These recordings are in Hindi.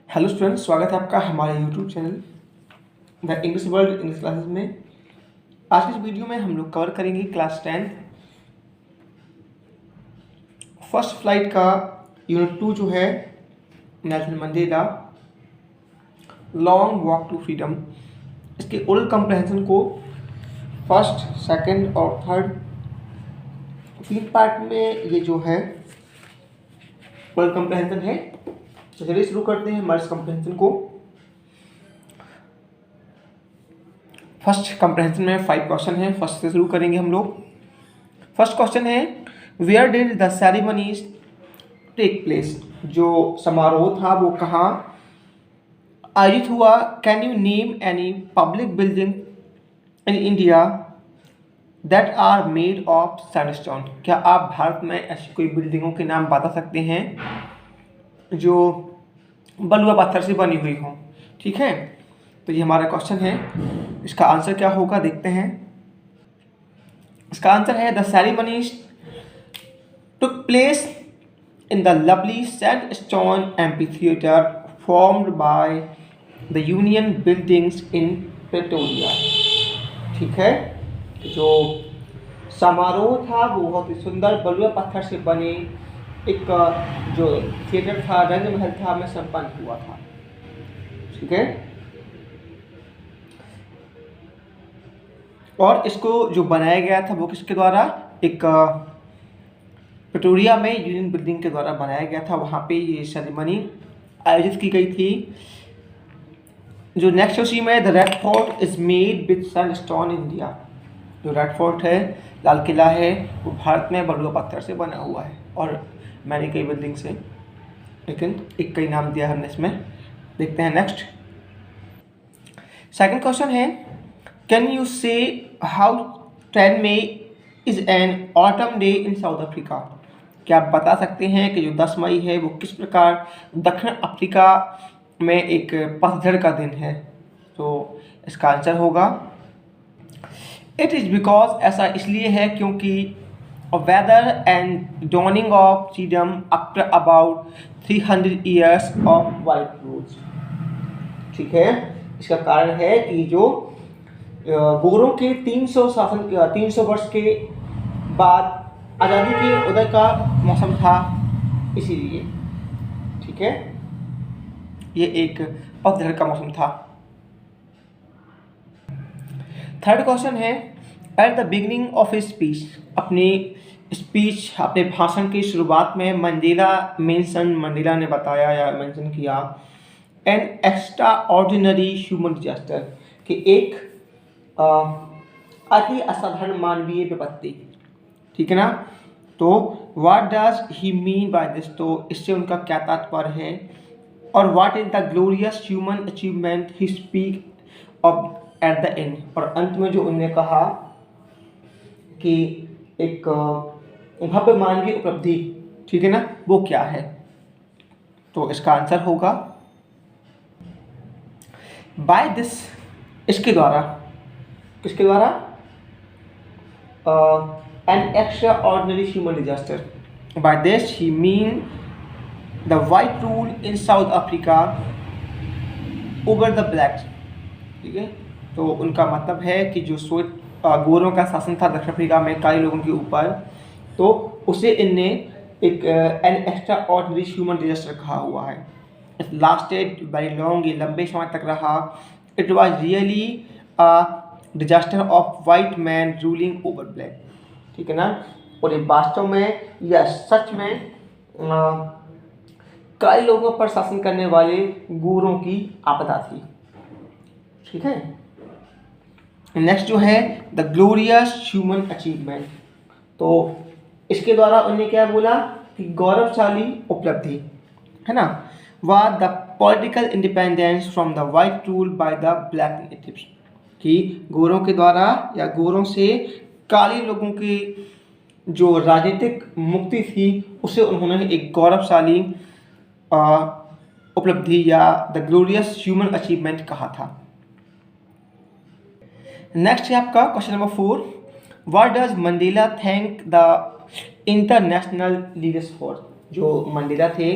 हेलो स्टूडेंट्स, स्वागत है आपका हमारे YouTube channel the English world English classes में। आज की इस वीडियो में हम लोग कवर करेंगे क्लास 10 फर्स्ट फ्लाइट का यूनिट 2 जो है Nelson Mandela long walk to freedom. इसके ओरल कम्प्रहेंशन को फर्स्ट, सेकंड और थर्ड 3 पार्ट में ये जो है ओरल कम्प्रहेंशन है। तो चलिए शुरू करते हैं हमारे कम्प्रहेंशन को। फर्स्ट कम्प्रहेंशन में 5 क्वेश्चन है। फर्स्ट से शुरू करेंगे हम लोग। फर्स्ट क्वेश्चन है, where did the ceremonies take place? जो समारोह था वो कहाँ आयोजित हुआ? Can you name any public building in India that are made of sandstone? क्या आप भारत में ऐसी कोई बिल्डिंगों के नाम बता सकते हैं जो बलुआ पत्थर से बनी हुई हो? ठीक है, तो ये हमारा क्वेश्चन है। इसका आंसर क्या होगा देखते हैं। इसका आंसर है the ceremonies took place in the lovely sandstone amphitheatre formed by the union buildings in Pretoria. ठीक है, जो समारोह था वो बहुत ही सुंदर बलुआ पत्थर से बने एक जो थिएटर था, रंग महल था, में संपन्न हुआ था। ठीक है, और इसको जो बनाया गया था वो किसके द्वारा? एक प्रेटोरिया में यूनियन बिल्डिंग के द्वारा बनाया गया था। वहाँ पे ये सेरेमनी आयोजित की गई थी। जो नेक्स्ट उसी में the red fort is made with sandstone India. जो रेड फोर्ट है, लाल किला है, वो भारत में बलुआ पत्थर से बना हुआ है। और मैंने कई बिल्डिंग से, लेकिन एक कई नाम दिया हमने इसमें। देखते हैं नेक्स्ट। सेकंड क्वेश्चन है, can you say how 10 May is an autumn day in South Africa? क्या आप बता सकते हैं कि जो 10 मई है वो किस प्रकार दक्षिण अफ्रीका में एक पतझड़ का दिन है? तो इसका आंसर होगा इट इज़ बिकॉज, ऐसा इसलिए है क्योंकि weather and dawning of freedom after about 300 years of white rules. ठीक है, इसका कारण है कि जो गोरों के 300 वर्ष के बाद आज़ादी के उदय का मौसम था, इसीलिए। ठीक है, ये एक पतझड़ का मौसम था। थर्ड क्वेश्चन है, at the beginning of a speech, अपने भाषण की शुरुआत में मंडेला ने बताया या मेंशन किया N extraordinary human disaster, कि एक अति असाधारण मानवीय विपत्ति। ठीक है ना? तो what does he mean by this? तो इससे उनका क्या तात्पर्य है? और what is the glorious human achievement he speak of at the end? और अंत में जो उन्होंने कहा कि एक भव्य मानवीय उपलब्धि, ठीक है ना, वो क्या है? तो इसका आंसर होगा बाय दिस, इसके द्वारा। किसके द्वारा? An extraordinary human disaster. By this he mean the white rule in South Africa over the blacks. ठीक है, तो उनका मतलब है कि जो गोरों का शासन था दक्षिण अफ्रीका में काले लोगों के ऊपर, तो उसे इनने एक N extraordinary human disaster कहा हुआ है। इट लास्टेड वेरी लॉन्ग, ये लंबे समय तक रहा। It was really disaster of white man ruling over black. ठीक है ना? और ये वास्तव में या सच में काले लोगों पर शासन करने वाले गोरों की आपदा थी। ठीक है, नेक्स्ट जो है द ग्लोरियस ह्यूमन अचीवमेंट। तो इसके द्वारा उन्होंने क्या बोला कि गौरवशाली उपलब्धि, है ना, वा the political independence from the white rule by the black natives, कि गोरों के द्वारा या गोरों से काले लोगों की जो राजनीतिक मुक्ति थी उसे उन्होंने एक गौरवशाली उपलब्धि या द ग्लोरियस ह्यूमन अचीवमेंट कहा था। नेक्स्ट है आपका question number 4, what does Mandela thank the international leaders for? जो मंडेला थे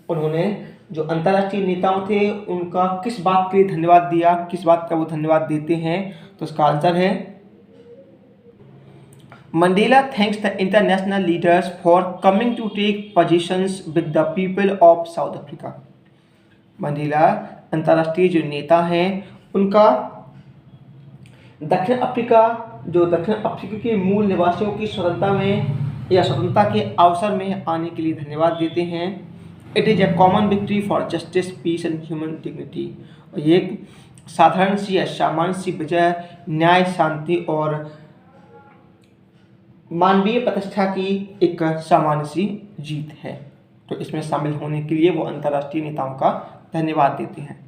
उन्होंने जो अंतर्राष्ट्रीय नेताओं थे उनका किस बात के लिए धन्यवाद दिया, किस बात का वो धन्यवाद देते हैं? तो इसका आंसर है Mandela thanks the international leaders for coming to take positions with the people of South Africa. Mandela अंतर्राष्ट्रीय जो नेता हैं उनका दक्षिण अफ्रीका के मूल निवासियों की स्वतंत्रता में या स्वतंत्रता के अवसर में आने के लिए धन्यवाद देते हैं। It is a common victory for justice, peace and human dignity. और ये एक साधारण सी या सामान्य सी विजय, न्याय, शांति और मानवीय प्रतिष्ठा की एक सामान्य सी जीत है। तो इसमें शामिल होने के लिए वो अंतर्राष्ट्रीय नेताओं का धन्यवाद देते हैं।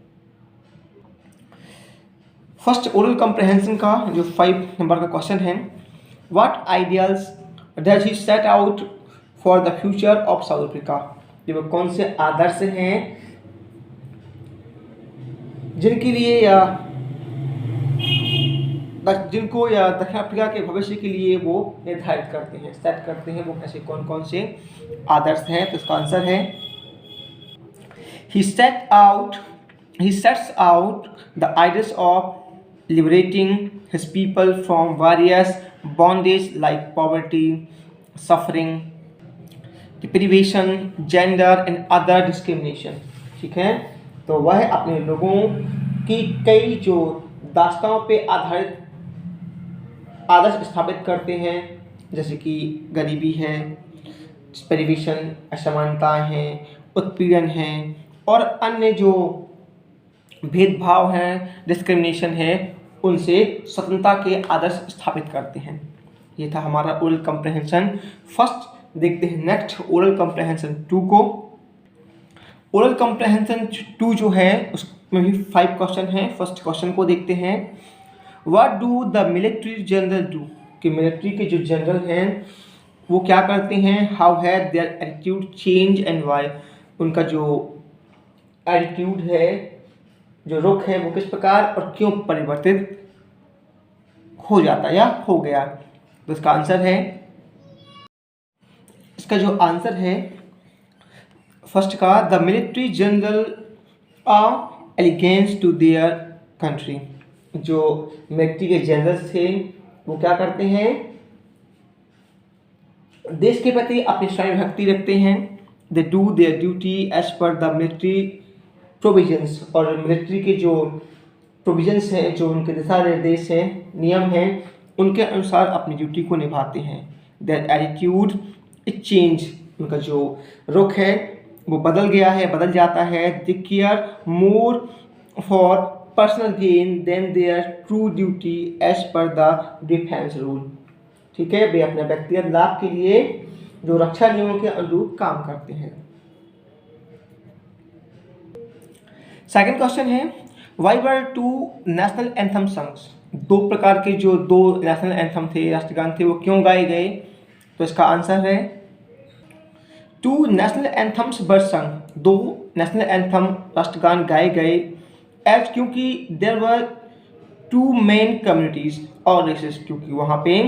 फर्स्ट ओरल कॉम्प्रहेंशन का जो 5 नंबर का क्वेश्चन है, what ideals does he set out for the future of South Africa. ये वो कौन से आदर्श हैं जिनके लिए या दक्षिण अफ्रीका के भविष्य के लिए वो निर्धारित करते हैं, सेट करते हैं। वो कैसे कौन कौन से आदर्श हैं? तो इसका आंसर है he sets out the ideas of liberating his people from various bondage like poverty, suffering, deprivation, gender and other discrimination। ठीक है, तो वह अपने लोगों की कई जो दास्तानों पे आधारित आदर्श स्थापित करते हैं, जैसे कि गरीबी है, डिप्रिवेशन, असमानता है, उत्पीड़न है और अन्य जो भेदभाव हैं, डिस्क्रिमिनेशन है, उनसे स्वतंत्रता के आदर्श स्थापित करते हैं। ये था हमारा ओरल कॉम्प्रहेंशन फर्स्ट। देखते हैं नेक्स्ट ओरल कॉम्प्रहेंशन 2 को। ओरल कॉम्प्रहेंशन 2 जो है उसमें भी 5 क्वेश्चन हैं। फर्स्ट क्वेश्चन को देखते हैं, what do the military general do. कि मिलिट्री के जो जनरल हैं वो क्या करते हैं? How had their attitude change and why. उनका जो एटीट्यूड है, जो रुख है, वो किस प्रकार और क्यों परिवर्तित हो जाता या हो गया। तो इसका आंसर है, इसका जो आंसर है फर्स्ट का, the military general are allegiance to their country. जो मिलिट्री के जनरल्स थे वो क्या करते हैं? देश के प्रति अपनी स्वयं भक्ति रखते हैं। They do their duty as per the military provisions. और मिलिट्री के जो प्रोविजंस हैं, जो उनके दिशा निर्देश हैं, नियम हैं, उनके अनुसार अपनी ड्यूटी को निभाते हैं। Their attitude it change. उनका जो रुख है वो बदल गया है, बदल जाता है। They care more for personal gain than their true duty as per the defence rule. ठीक है, वे अपने व्यक्तिगत लाभ के लिए जो रक्षा नियमों के अनुरूप काम करते हैं। सेकंड क्वेश्चन है, why were 2 national anthem songs. 2 प्रकार के जो 2 नेशनल एंथम थे, राष्ट्रगान थे, वो क्यों गाए गए? तो इसका आंसर है 2 नेशनल एंथम्स वर संग। 2 नेशनल एंथम राष्ट्रगान गाए गए एज क्योंकि देयर वर 2 मेन कम्युनिटीज और रेसेस। क्योंकि वहाँ पे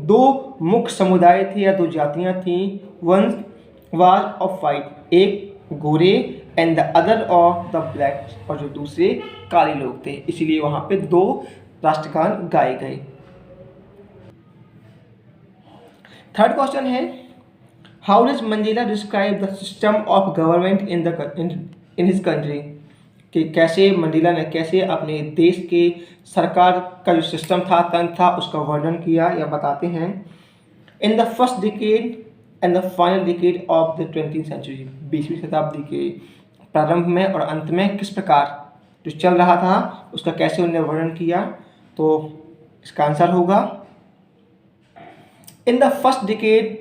2 मुख्य समुदाय थे या 2 जातियाँ थीं। वन वाज ऑफ वाइट, एक गोरे, and the other of the black, और जो दूसरे काले लोग थे। इसीलिए वहाँ पे 2 राष्ट्रगान गाए गए। थर्ड क्वेश्चन है, how does Mandela describe the system of government in his country. कि कैसे मंडेला ने कैसे अपने देश के सरकार का जो सिस्टम था, तंत्र था, उसका वर्णन किया या बताते हैं। In the first decade and the final decade of the 20th century. 20वीं शताब्दी के प्रारंभ में और अंत में किस प्रकार जो चल रहा था उसका कैसे उन्होंने वर्णन किया। तो इसका आंसर होगा इन द फर्स्ट डिकेड,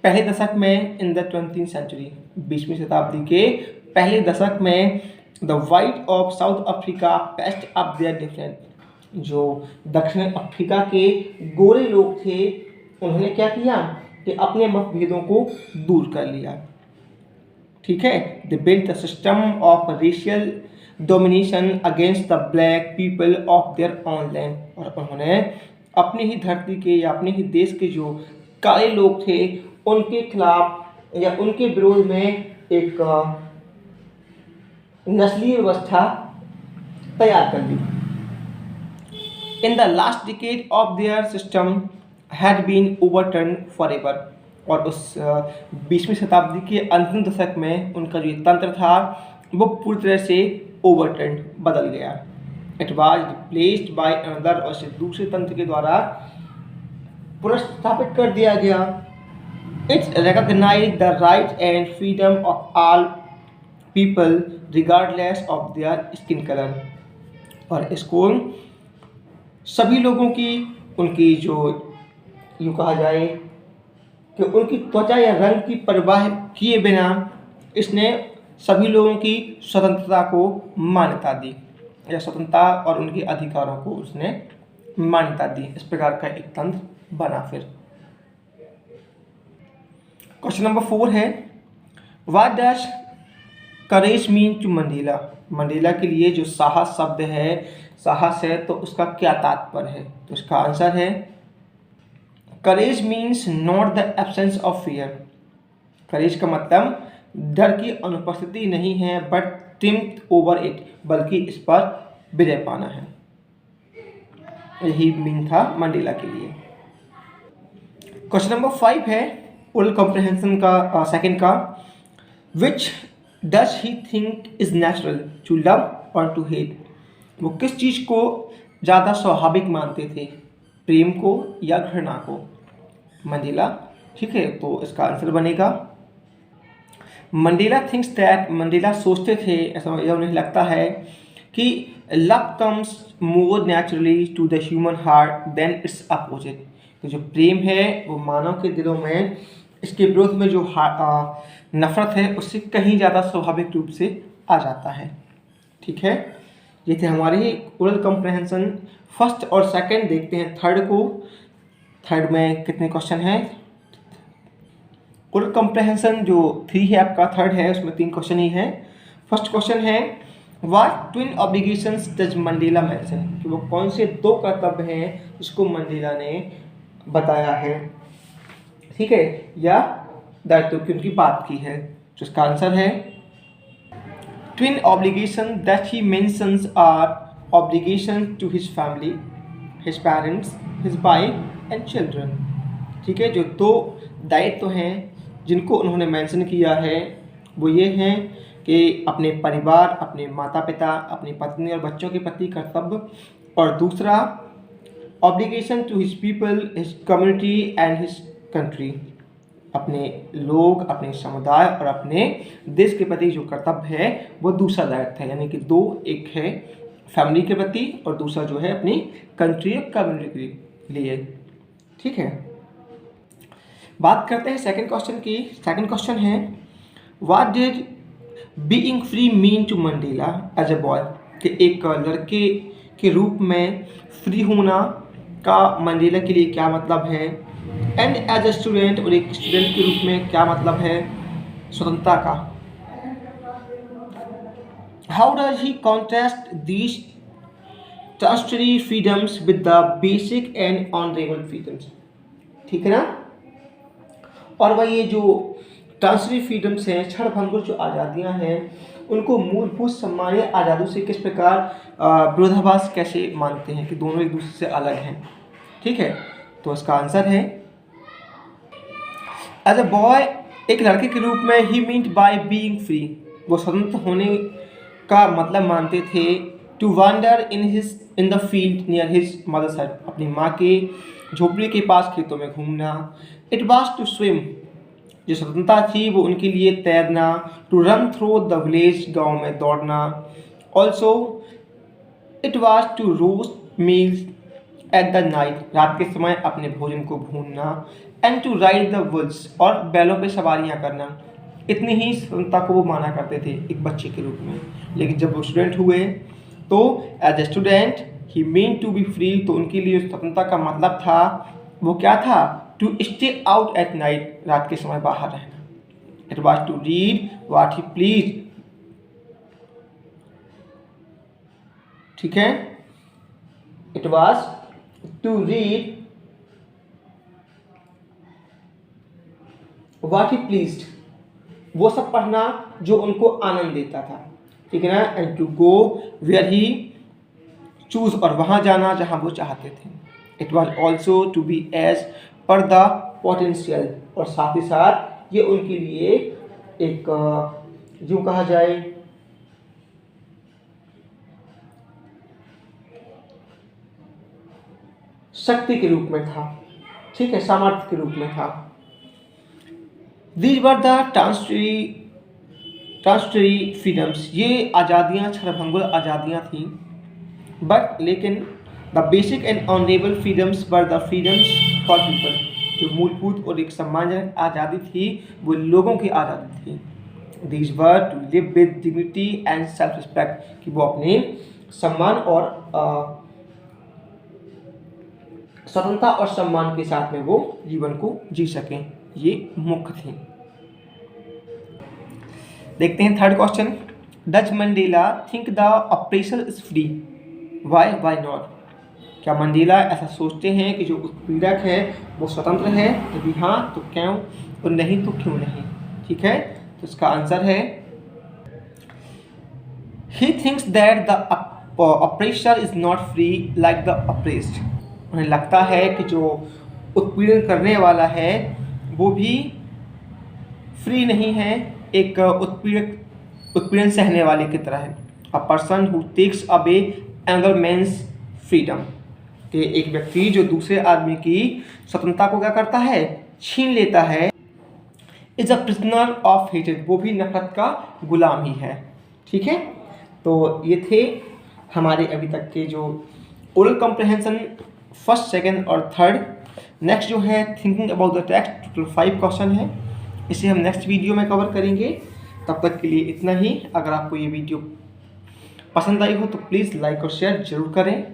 पहले दशक में, इन द 20th सेंचुरी, 20वीं शताब्दी के पहले दशक में, the white of South Africa passed up their different. जो दक्षिण अफ्रीका के गोरे लोग थे उन्होंने क्या किया कि अपने मतभेदों को दूर कर लिया। ठीक है, they built the system of racial domination against the black people of their own land. और उन्होंने अपनी ही धरती के या अपने ही देश के जो काले लोग थे उनके खिलाफ या उनके विरोध में एक नस्लीय व्यवस्था तैयार कर दी। In the last decade of their system had been overturn for ever, और उस 20वीं शताब्दी के अंतिम दशक में उनका जो तंत्र था वो पूरी तरह से ओवरटर्न बदल गया। It was replaced by another, और इसे दूसरे तंत्र के द्वारा पुनर्स्थापित कर दिया गया। It's recognise the right and freedom of all people regardless of their skin colour, और इसको सभी लोगों की, उनकी जो यूँ कहा जाए कि उनकी त्वचा या रंग की परवाह किए बिना इसने सभी लोगों की स्वतंत्रता को मान्यता दी, या स्वतंत्रता और उनके अधिकारों को उसने मान्यता दी। इस प्रकार का एक तंत्र बना। फिर क्वेश्चन नंबर 4 है, what does courage mean to Mandela? Mandela के लिए जो साहस शब्द है, साहस है, तो उसका क्या तात्पर्य है? तो इसका आंसर है, courage means not the absence of fear. Courage का मतलब डर की अनुपस्थिति नहीं है, बट ट्रिम्थ ओवर इट, बल्कि इस पर विजय पाना है। यही मीन था मंडेला के लिए। क्वेश्चन नंबर 5 है ओरल कॉम्प्रिहेंशन का सेकंड का, which does he think is natural to love और टू हेट? वो किस चीज़ को ज़्यादा स्वाभाविक मानते थे, प्रेम को या घृणा को? मंडेला। ठीक है, तो इसका आंसर बनेगा, मंडेला थिंक्स दैट, मंडेला सोचते थे, ऐसा उन्हें लगता है कि love comes more naturally to the human heart than its opposite. तो जो प्रेम है वो मानव के दिलों में इसके विरोध में जो नफरत है उससे कहीं ज़्यादा स्वाभाविक रूप से आ जाता है। ठीक है, ये थे हमारी ओरल कॉम्प्रिहेंशन फर्स्ट और सेकंड। देखते हैं थर्ड को। थर्ड में कितने क्वेश्चन हैं? ओरल कॉम्प्रिहेंशन जो 3 है आपका, थर्ड है, उसमें 3 क्वेश्चन ही हैं। फर्स्ट क्वेश्चन है, what twin obligations does Mandela mention? कि वो कौन से 2 कर्तव्य हैं जिसको मंडेला ने बताया है, ठीक है, या दायित्व की उनकी बात की है। तो इसका आंसर है, twin obligation that he mentions are obligation to his family, his parents, his wife and children. ठीक है, जो 2 दायित्व हैं जिनको उन्होंने मेंशन किया है वो ये हैं कि अपने परिवार, अपने माता पिता, अपनी पत्नी और बच्चों के प्रति कर्तव्य, और दूसरा obligation to his people, his community and his country, अपने लोग, अपने समुदाय और अपने देश के प्रति जो कर्तव्य है वो दूसरा दायित्व है। यानी कि 2, एक है फैमिली के प्रति और दूसरा जो है अपनी कंट्री और कम्युनिटी के लिए। ठीक है, बात करते हैं सेकंड क्वेश्चन की। सेकंड क्वेश्चन है, what did being free mean to Mandela as a boy? कि एक लड़के के रूप में फ्री होना का मंडेला के लिए क्या मतलब है, एंड एज अ स्टूडेंट, और एक स्टूडेंट के रूप में क्या मतलब है स्वतंत्रता का। How does he contrast these transitory freedoms with the basic and honourable freedoms? ठीक है ना। और वह ये जो ट्रांजिटरी फ्रीडम्स हैं, क्षणभंगुर जो आज़ादियाँ हैं, उनको मूलभूत सम्मानीय आज़ादियों से किस प्रकार विरोधाभास कैसे मानते हैं कि दोनों एक दूसरे से अलग हैं। ठीक है, तो इसका आंसर है, एज अ बॉय, एक लड़के के रूप में, he meant by being free, वो स्वतंत्र होने का मतलब मानते थे, to wander in the field near his mother's hut, अपनी माँ के झोपड़ी के पास खेतों में घूमना। इट वाज टू स्विम, जो स्वतंत्रता थी वो उनके लिए तैरना। To run through the village, गाँव में दौड़ना। Also it was to roast meals at the night, रात के समय अपने भोजन को भूनना। And to ride the woods, और बैलों पे सवारियाँ करना। इतनी ही स्वतंत्रता को वो माना करते थे एक बच्चे के रूप में। लेकिन जब वो स्टूडेंट हुए तो as a student he mean to be free, तो उनके लिए स्वतंत्रता का मतलब था वो क्या था, to stay out at night, रात के समय बाहर रहना। It was to read what he please. ठीक है, it was to read what he pleased, वो सब पढ़ना जो उनको आनंद देता था। ठीक है ना, and to go where he choose, और वहाँ जाना जहाँ वो चाहते थे। It was also to be as per the potential, और साथ ही साथ ये उनके लिए एक यूँ कहा जाए शक्ति के रूप में था, ठीक है, सामर्थ्य के रूप में था। दीज वर द ट्रांसटरी फ्रीडम्स, ये आज़ादियाँ क्षणभंगुर आज़ादियाँ थीं, बट लेकिन the basic and honourable freedoms were the freedoms for people, जो मूलभूत और एक सम्मानजनक आज़ादी थी वो लोगों की आज़ादी थी। These were to live with dignity and self respect, कि वो अपने सम्मान और स्वतंत्रता और सम्मान के साथ में वो जीवन को जी सकें, ये मुख्य थी। देखते हैं third question. Does Mandela think the oppressor is free, why not? क्या मंडेला ऐसा सोचते हैं कि जो उत्पीड़क है वो स्वतंत्र है? यदि हाँ तो क्यों, और नहीं तो क्यों नहीं? ठीक है, तो इसका आंसर है he thinks that the oppressor is not free like the oppressed. उन्हें लगता है कि जो उत्पीड़न करने वाला है वो भी फ्री नहीं है, एक उत्पीड़न सहने वाले की तरह है। A person who takes away another man's freedom, कि एक व्यक्ति जो दूसरे आदमी की स्वतंत्रता को क्या करता है, छीन लेता है, is a prisoner of hated, वो भी नफरत का गुलाम ही है। ठीक है, तो ये थे हमारे अभी तक के जो ओरल कॉम्प्रहेंशन फर्स्ट, सेकंड और थर्ड। नेक्स्ट जो है thinking about the text, total 5 question है, इसे हम नेक्स्ट वीडियो में कवर करेंगे। तब तक के लिए इतना ही। अगर आपको ये वीडियो पसंद आई हो तो प्लीज़ लाइक और शेयर जरूर करें।